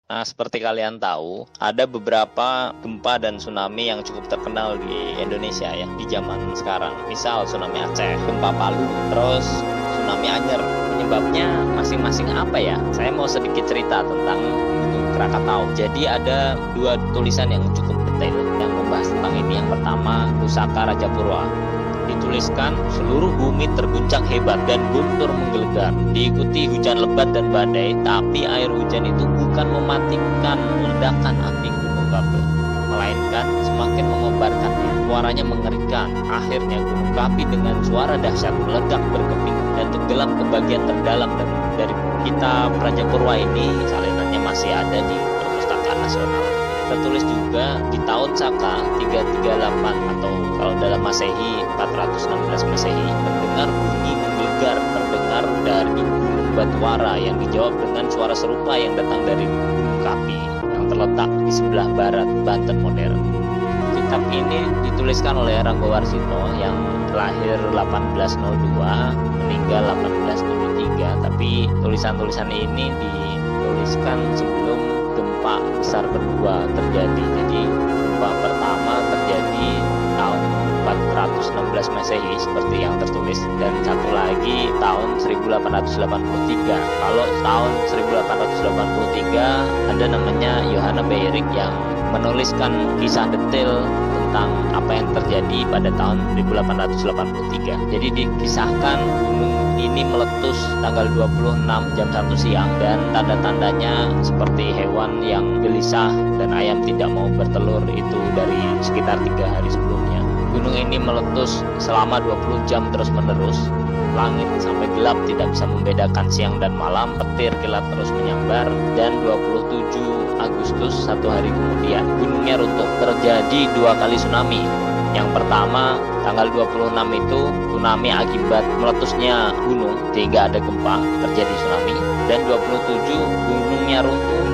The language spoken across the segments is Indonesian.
Nah, seperti kalian tahu, ada beberapa gempa dan tsunami yang cukup terkenal di Indonesia ya di zaman sekarang. Misal tsunami Aceh, gempa Palu, terus tsunami Anyer. Penyebabnya masing-masing apa ya? Saya mau sedikit cerita tentang Gunung Krakatau. Jadi ada dua tulisan yang cukup detail yang membahas tentang ini. Yang pertama, Pusaka Raja Purwa. Dituliskan, seluruh bumi terguncang hebat dan guntur menggelegar. Diikuti hujan lebat dan badai, tapi air hujan itu bukan mematikan ledakan api Gunung Kapi, melainkan semakin mengobarkannya. Suaranya mengerikan. Akhirnya Gunung Kapi dengan suara dahsyat meledak berkeping dan tenggelam ke bagian terdalam dari kitab Raja Purwa ini. Salinannya masih ada di Perpustakaan Nasional. Tertulis juga di tahun Saka 338 atau kalau dalam Masehi 416 Masehi, terdengar bunyi menggelegar, terdengar dari gunung Batuara yang dijawab dengan suara serupa yang datang dari Gunung Kapi yang terletak di sebelah barat Banten modern. Kitab ini dituliskan oleh Rangga Warsito yang lahir 1802, meninggal 1873, tapi tulisan-tulisan ini dituliskan sebelum gempa besar kedua terjadi. Jadi gempa pertama terjadi tahun 416 Masehi seperti yang tertulis, dan satu lagi tahun 1883. Kalau tahun 1883 ada namanya Johanna Beirik yang menuliskan kisah detail tentang apa yang terjadi pada tahun 1883. Jadi dikisahkan gunung ini meletus tanggal 26 jam 1 siang dan tanda-tandanya seperti hewan yang gelisah dan ayam tidak mau bertelur itu dari sekitar 3 hari sebelumnya. Gunung ini meletus selama 20 jam terus-menerus. Langit sampai gelap, tidak bisa membedakan siang dan malam. Petir kilat terus menyambar, dan 27 Agustus, 1 hari kemudian, gunungnya runtuh. Terjadi 2 kali tsunami. Yang pertama tanggal 26 itu tsunami akibat meletusnya gunung sehingga ada gempa, terjadi tsunami, dan 27 gunungnya runtuh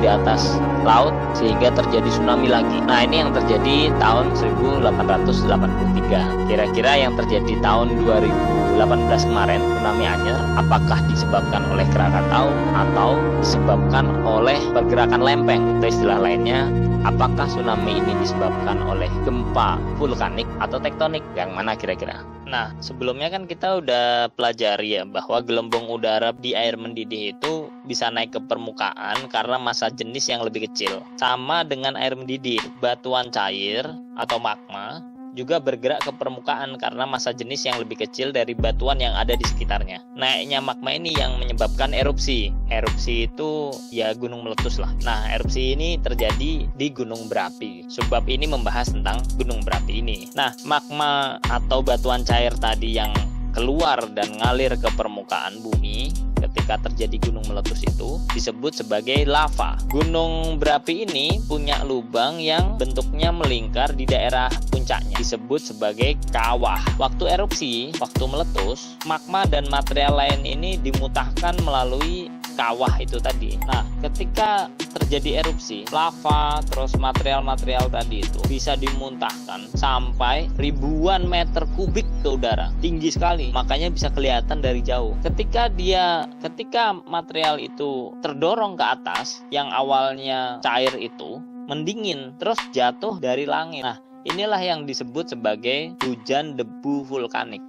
di atas laut sehingga terjadi tsunami lagi. Nah, ini yang terjadi tahun 1883. Kira-kira yang terjadi tahun 2018 kemarin, tsunami Anyer, apakah disebabkan oleh Krakatau atau disebabkan oleh pergerakan lempeng? Atau istilah lainnya, apakah tsunami ini disebabkan oleh gempa vulkanik atau tektonik? Yang mana kira-kira? Nah, sebelumnya kan kita udah pelajari ya bahwa gelembung udara di air mendidih itu bisa naik ke permukaan karena massa jenis yang lebih kecil. Sama dengan air mendidih, batuan cair atau magma juga bergerak ke permukaan karena massa jenis yang lebih kecil dari batuan yang ada di sekitarnya. Naiknya magma ini yang menyebabkan erupsi. Erupsi itu ya gunung meletus lah. Nah, erupsi ini terjadi di gunung berapi. Sebab ini membahas tentang gunung berapi ini. Nah, magma atau batuan cair tadi yang keluar dan ngalir ke permukaan bumi ketika terjadi gunung meletus itu disebut sebagai lava. Gunung berapi ini punya lubang yang bentuknya melingkar di daerah puncaknya, disebut sebagai kawah. Waktu erupsi, waktu meletus, magma dan material lain ini dimutahkan melalui kawah itu tadi. Nah, ketika terjadi erupsi, lava terus material-material tadi itu bisa dimuntahkan sampai ribuan meter kubik ke udara, tinggi sekali, makanya bisa kelihatan dari jauh. Ketika material itu terdorong ke atas, yang awalnya cair itu mendingin terus jatuh dari langit. Nah, inilah yang disebut sebagai hujan debu vulkanik.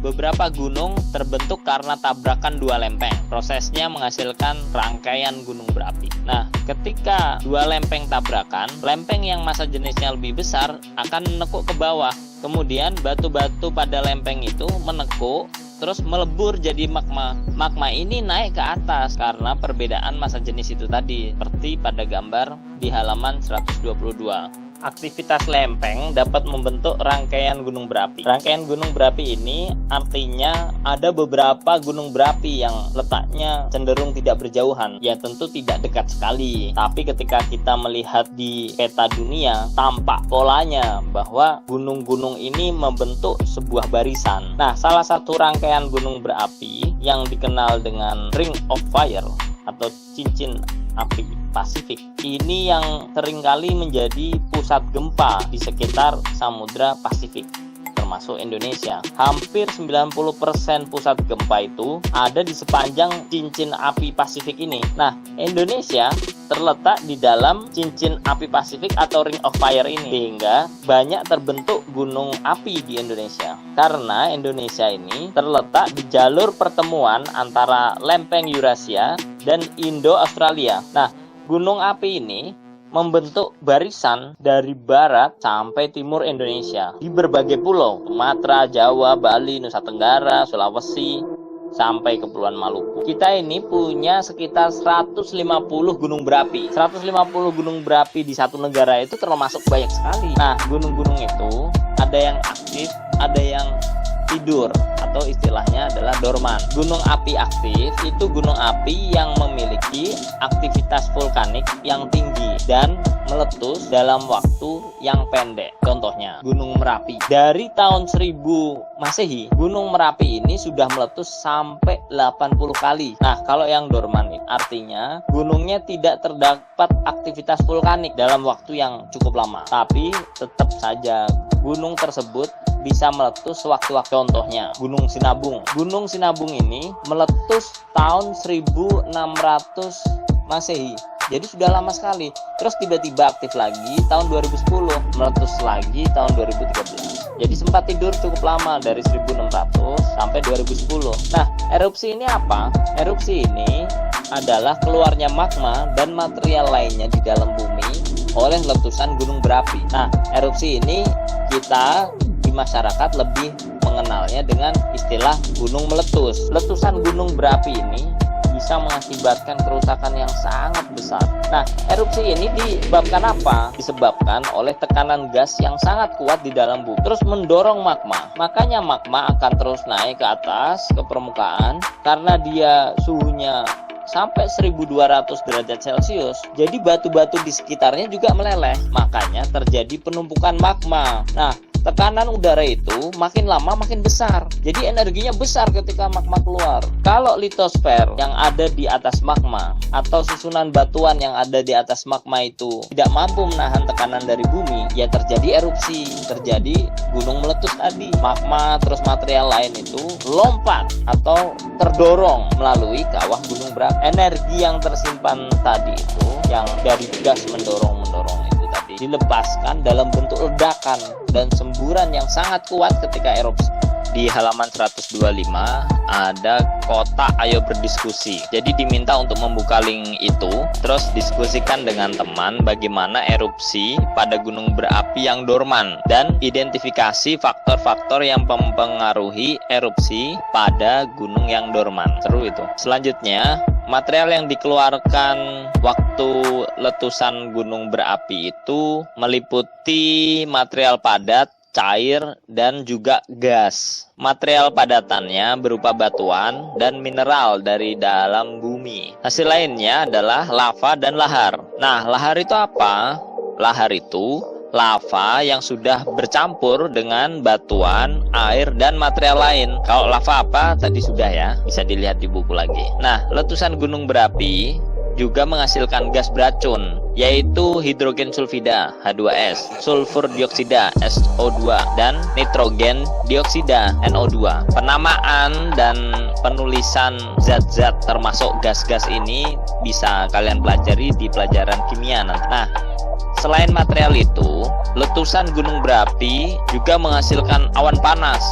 Beberapa gunung terbentuk karena tabrakan 2 lempeng. Prosesnya menghasilkan rangkaian gunung berapi. Nah, ketika 2 lempeng tabrakan, lempeng yang massa jenisnya lebih besar akan menekuk ke bawah. Kemudian batu-batu pada lempeng itu menekuk, terus melebur jadi magma. Magma ini naik ke atas karena perbedaan massa jenis itu tadi, seperti pada gambar di halaman 122. aktivitas lempeng dapat membentuk rangkaian gunung berapi. Rangkaian gunung berapi ini artinya ada beberapa gunung berapi yang letaknya cenderung tidak berjauhan. Ya tentu tidak dekat sekali, tapi ketika kita melihat di peta dunia, tampak polanya bahwa gunung-gunung ini membentuk sebuah barisan. Nah, salah satu rangkaian gunung berapi yang dikenal dengan Ring of Fire atau cincin api Pasifik ini yang seringkali menjadi pusat gempa di sekitar Samudra Pasifik termasuk Indonesia. Hampir 90% pusat gempa itu ada di sepanjang cincin api Pasifik ini. Nah, Indonesia terletak di dalam cincin api Pasifik atau Ring of Fire ini, sehingga banyak terbentuk gunung api di Indonesia. Karena Indonesia ini terletak di jalur pertemuan antara lempeng Eurasia dan Indo-Australia. Nah, gunung api ini membentuk barisan dari barat sampai timur Indonesia di berbagai pulau, Sumatera, Jawa, Bali, Nusa Tenggara, Sulawesi, sampai Kepulauan Maluku. Kita ini punya sekitar 150 gunung berapi. 150 gunung berapi di satu negara itu termasuk banyak sekali. Nah, gunung-gunung itu ada yang aktif, ada yang tidur atau istilahnya adalah dorman. Gunung api aktif itu gunung api yang memiliki aktivitas vulkanik yang tinggi dan meletus dalam waktu yang pendek. Contohnya Gunung Merapi. Dari tahun 1000 Masehi, Gunung Merapi ini sudah meletus sampai 80 kali. Nah, kalau yang dorman artinya gunungnya tidak terdapat aktivitas vulkanik dalam waktu yang cukup lama. Tapi tetap saja gunung tersebut bisa meletus sewaktu-waktu. Contohnya Gunung Sinabung. Gunung Sinabung ini meletus tahun 1600 Masehi. Jadi sudah lama sekali. Terus tiba-tiba aktif lagi tahun 2010, meletus lagi tahun 2013. Jadi sempat tidur cukup lama dari 1600 sampai 2010. Nah, erupsi ini apa? Erupsi ini adalah keluarnya magma dan material lainnya di dalam bumi oleh letusan gunung berapi. Nah, erupsi ini kita di masyarakat lebih mengenalnya dengan istilah gunung meletus. Letusan gunung berapi ini bisa mengakibatkan kerusakan yang sangat besar. Nah, erupsi ini disebabkan apa? Disebabkan oleh tekanan gas yang sangat kuat di dalam bumi, terus mendorong magma. Makanya magma akan terus naik ke atas, ke permukaan, karena dia suhunya sampai 1200 derajat Celcius. Jadi batu-batu di sekitarnya juga meleleh. Makanya terjadi penumpukan magma. Nah, tekanan udara itu makin lama makin besar. Jadi energinya besar ketika magma keluar. Kalau litosfer yang ada di atas magma atau susunan batuan yang ada di atas magma itu tidak mampu menahan tekanan dari bumi, ya terjadi erupsi, terjadi gunung meletus tadi. Magma terus material lain itu lompat atau terdorong melalui kawah gunung berapi. Energi yang tersimpan tadi itu yang dari gas mendorong itu tadi dilepaskan dalam bentuk ledakan dan semburan yang sangat kuat ketika erupsi. Di halaman 125 ada kotak ayo berdiskusi. Jadi diminta untuk membuka link itu, terus diskusikan dengan teman bagaimana erupsi pada gunung berapi yang dorman dan identifikasi faktor-faktor yang mempengaruhi erupsi pada gunung yang dorman. Seru itu. Selanjutnya, material yang dikeluarkan waktu letusan gunung berapi itu meliputi material padat, cair, dan juga gas. Material padatannya berupa batuan dan mineral dari dalam bumi. Hasil lainnya adalah lava dan lahar. Nah, lahar itu apa? Lahar itu lava yang sudah bercampur dengan batuan, air, dan material lain. Kalau lava apa? Tadi sudah ya, bisa dilihat di buku lagi. Nah, letusan gunung berapi juga menghasilkan gas beracun, yaitu hidrogen sulfida H2S, sulfur dioksida SO2, dan nitrogen dioksida NO2. Penamaan dan penulisan zat-zat termasuk gas-gas ini bisa kalian pelajari di pelajaran kimia nanti. Nah, selain material itu, letusan gunung berapi juga menghasilkan awan panas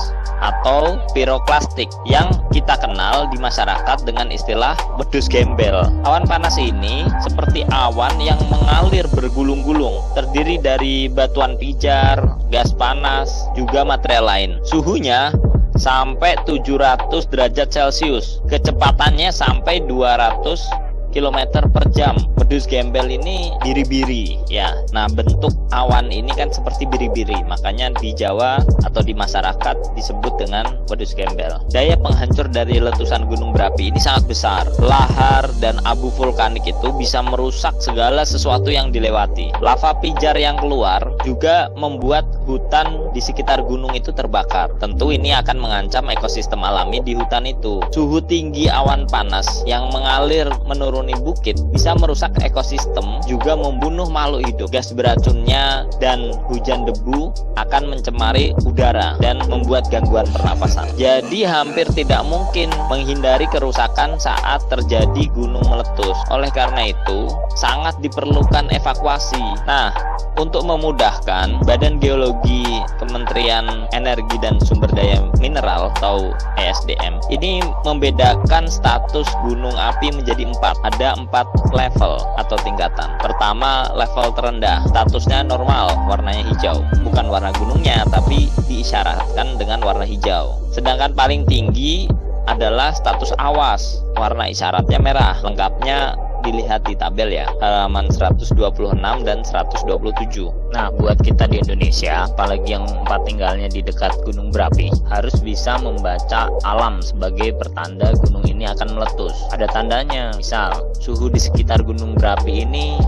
atau piroklastik yang kita kenal di masyarakat dengan istilah wedhus gembel. Awan panas ini seperti awan yang mengalir bergulung-gulung, terdiri dari batuan pijar, gas panas, juga material lain. Suhunya sampai 700 derajat Celcius, kecepatannya sampai 250 km per jam. Wedus gembel ini biri-biri ya. Nah, bentuk awan ini kan seperti biri-biri, makanya di Jawa atau di masyarakat disebut dengan wedus gembel. Daya penghancur dari letusan gunung berapi ini sangat besar. Lahar dan abu vulkanik itu bisa merusak segala sesuatu yang dilewati. Lava pijar yang keluar juga membuat hutan di sekitar gunung itu terbakar. Tentu ini akan mengancam ekosistem alami di hutan itu. Suhu tinggi awan panas yang mengalir menuruni bukit bisa merusak ekosistem, juga membunuh makhluk hidup. Gas beracunnya dan hujan debu akan mencemari udara dan membuat gangguan pernapasan. Jadi hampir tidak mungkin menghindari kerusakan saat terjadi gunung meletus. Oleh karena itu, sangat diperlukan evakuasi. Nah, untuk memudahkan, Badan Geologi Kementerian Energi dan Sumber Daya Mineral atau ESDM ini membedakan status gunung api menjadi 4. Ada 4 level atau tingkatan. Pertama, level terendah, statusnya normal, warnanya hijau. Bukan warna gunungnya, tapi diisyaratkan dengan warna hijau. Sedangkan paling tinggi adalah status awas, warna isyaratnya merah. Lengkapnya dilihat di tabel ya, halaman 126 dan 127. Nah, buat kita di Indonesia, apalagi yang tempat tinggalnya di dekat gunung berapi, harus bisa membaca alam sebagai pertanda gunung ini akan meletus. Ada tandanya, misal suhu di sekitar gunung berapi ini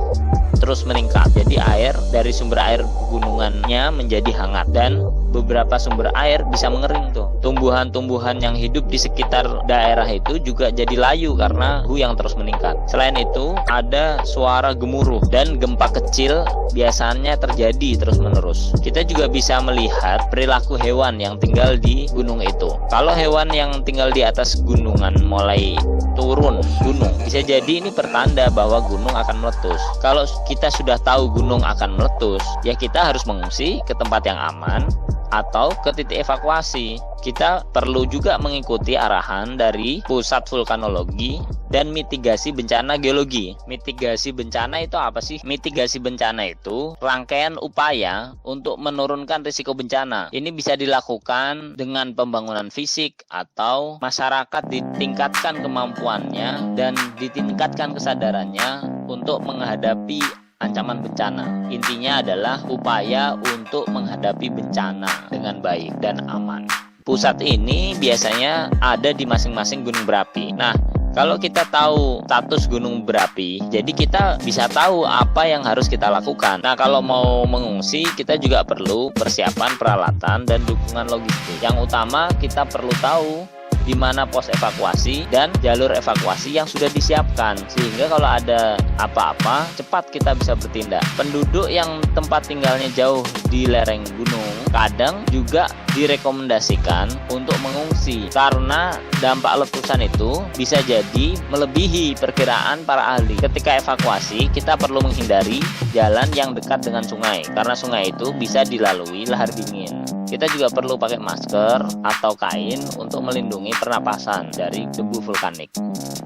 terus meningkat, jadi air dari sumber air gunungannya menjadi hangat dan beberapa sumber air bisa mengering tuh. Tumbuhan-tumbuhan yang hidup di sekitar daerah itu juga jadi layu karena suhu yang terus meningkat. Selain itu, ada suara gemuruh dan gempa kecil biasanya terjadi terus-menerus. Kita juga bisa melihat perilaku hewan yang tinggal di gunung itu. Kalau hewan yang tinggal di atas gunungan mulai turun gunung, bisa jadi ini pertanda bahwa gunung akan meletus. Kalau kita sudah tahu gunung akan meletus, ya kita harus mengungsi ke tempat yang aman atau ke titik evakuasi. Kita perlu juga mengikuti arahan dari Pusat Vulkanologi dan Mitigasi Bencana Geologi. Mitigasi bencana itu apa sih? Mitigasi bencana itu rangkaian upaya untuk menurunkan risiko bencana. Ini bisa dilakukan dengan pembangunan fisik atau masyarakat ditingkatkan kemampuannya dan ditingkatkan kesadarannya untuk menghadapi ancaman bencana. Intinya adalah upaya untuk menghadapi bencana dengan baik dan aman. Pusat ini biasanya ada di masing-masing gunung berapi. Nah, kalau kita tahu status gunung berapi, jadi kita bisa tahu apa yang harus kita lakukan. Nah, kalau mau mengungsi, kita juga perlu persiapan peralatan dan dukungan logistik. Yang utama, kita perlu tahu di mana pos evakuasi dan jalur evakuasi yang sudah disiapkan, sehingga kalau ada apa-apa cepat kita bisa bertindak. Penduduk yang tempat tinggalnya jauh di lereng gunung kadang juga direkomendasikan untuk mengungsi karena dampak letusan itu bisa jadi melebihi perkiraan para ahli. Ketika evakuasi, kita perlu menghindari jalan yang dekat dengan sungai karena sungai itu bisa dilalui lahar dingin. Kita juga perlu pakai masker atau kain untuk melindungi pernapasan dari debu vulkanik.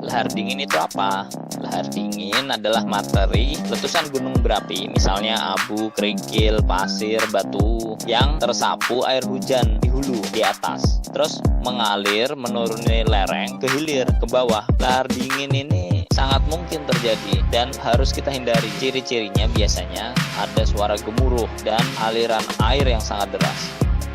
Lahar dingin itu apa? Lahar dingin adalah materi letusan gunung berapi, misalnya abu, kerikil, pasir, batu yang tersapu air hujan di hulu di atas, terus mengalir menuruni lereng ke hilir ke bawah. Lahar dingin ini sangat mungkin terjadi dan harus kita hindari. Ciri-cirinya biasanya ada suara gemuruh dan aliran air yang sangat deras.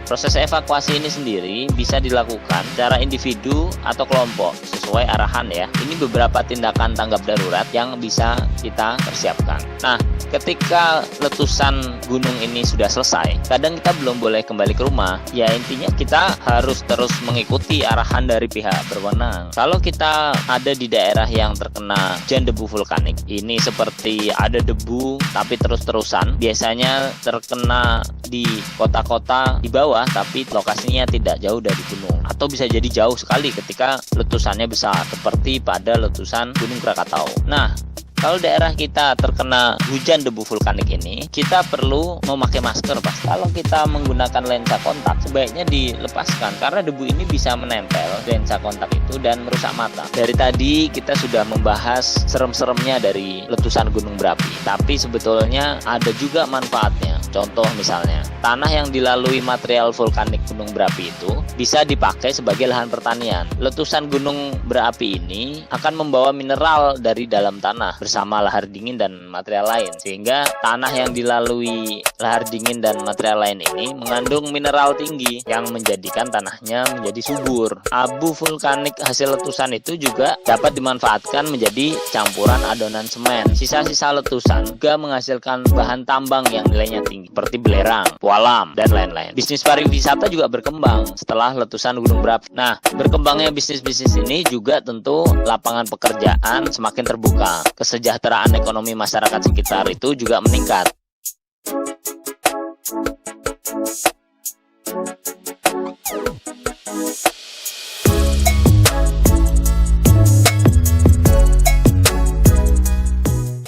Proses evakuasi ini sendiri bisa dilakukan secara individu atau kelompok sesuai arahan ya. Ini beberapa tindakan tanggap darurat yang bisa kita persiapkan. Nah, ketika letusan gunung ini sudah selesai, kadang kita belum boleh kembali ke rumah. Ya, intinya kita harus terus mengikuti arahan dari pihak berwenang. Kalau kita ada di daerah yang terkena hujan debu vulkanik, ini seperti ada debu tapi terus-terusan, biasanya terkena di kota-kota di bawah tapi lokasinya tidak jauh dari gunung, atau bisa jadi jauh sekali ketika letusannya besar seperti pada letusan Gunung Krakatau. Nah, kalau daerah kita terkena hujan debu vulkanik ini, kita perlu memakai masker, Pak. Kalau kita menggunakan lensa kontak, sebaiknya dilepaskan karena debu ini bisa menempel lensa kontak itu dan merusak mata. Dari tadi kita sudah membahas serem-seremnya dari letusan gunung berapi, tapi sebetulnya ada juga manfaatnya. Contoh misalnya, tanah yang dilalui material vulkanik gunung berapi itu bisa dipakai sebagai lahan pertanian. Letusan gunung berapi ini akan membawa mineral dari dalam tanah bersama lahar dingin dan material lain, sehingga tanah yang dilalui lahar dingin dan material lain ini mengandung mineral tinggi yang menjadikan tanahnya menjadi subur. Abu vulkanik hasil letusan itu juga dapat dimanfaatkan menjadi campuran adonan semen. Sisa-sisa letusan juga menghasilkan bahan tambang yang nilainya tinggi seperti belerang, pualam, dan lain-lain. Bisnis pariwisata juga berkembang setelah letusan gunung berapi. Nah, berkembangnya bisnis-bisnis ini juga tentu lapangan pekerjaan semakin terbuka. Kesejahteraan ekonomi masyarakat sekitar itu juga meningkat.